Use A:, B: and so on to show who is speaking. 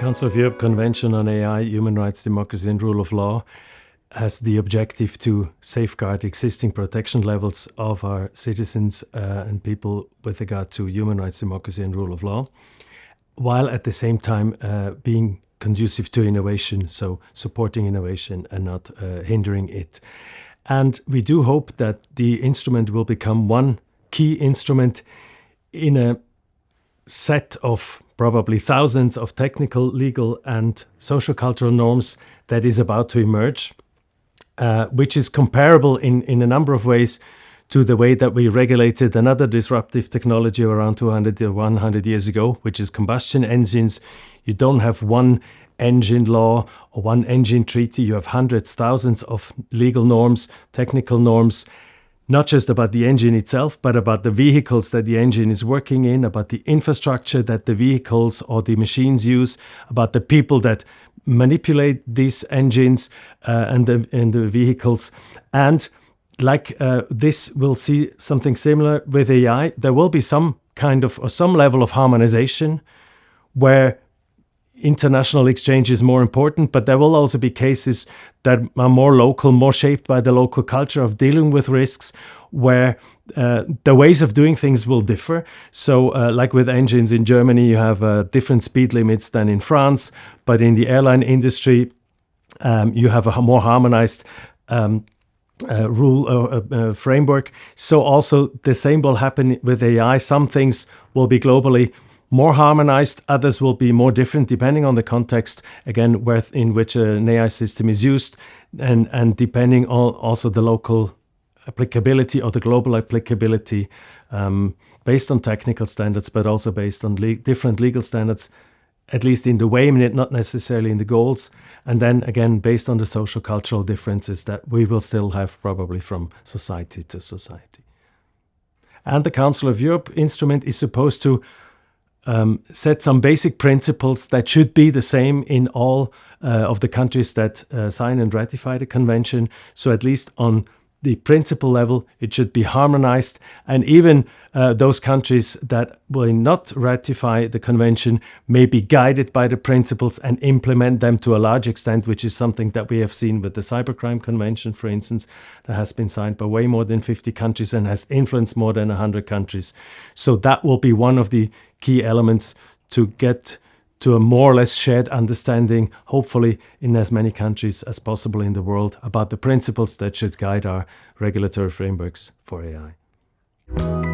A: Council of Europe Convention on AI, Human Rights, Democracy and Rule of Law has the objective to safeguard existing protection levels of our citizens and people with regard to human rights, democracy and rule of law, while at the same time being conducive to innovation, so supporting innovation and not hindering it. And we do hope that the instrument will become one key instrument in a set of probably thousands of technical, legal and social-cultural norms that is about to emerge, which is comparable in a number of ways to the way that we regulated another disruptive technology around 200 or 100 years ago, which is combustion engines. You don't have one engine law or one engine treaty. You have hundreds, thousands of legal norms, technical norms, not just about the engine itself, but about the vehicles that the engine is working in, about the infrastructure that the vehicles or the machines use, about the people that manipulate these engines and the vehicles. And like this, we'll see something similar with AI. There will be some kind of, or some level of harmonization where international exchange is more important, but there will also be cases that are more local, more shaped by the local culture of dealing with risks, where the ways of doing things will differ. So like with engines in Germany, you have different speed limits than in France, but in the airline industry, you have a more harmonized rule framework. So also the same will happen with AI. Some things will be globally more harmonized, others will be more different depending on the context, again, in which an AI system is used, and depending on also the local applicability or the global applicability, based on technical standards, but also based on different legal standards, at least in the way, not necessarily in the goals. And then again, based on the social cultural differences that we will still have probably from society to society. And the Council of Europe instrument is supposed to set some basic principles that should be the same in all of the countries that sign and ratify the convention. So at least on the principle level, it should be harmonized. And even those countries that will not ratify the convention may be guided by the principles and implement them to a large extent, which is something that we have seen with the Cybercrime Convention, for instance, that has been signed by way more than 50 countries and has influenced more than 100 countries. So that will be one of the key elements to get to a more or less shared understanding, hopefully in as many countries as possible in the world, about the principles that should guide our regulatory frameworks for AI.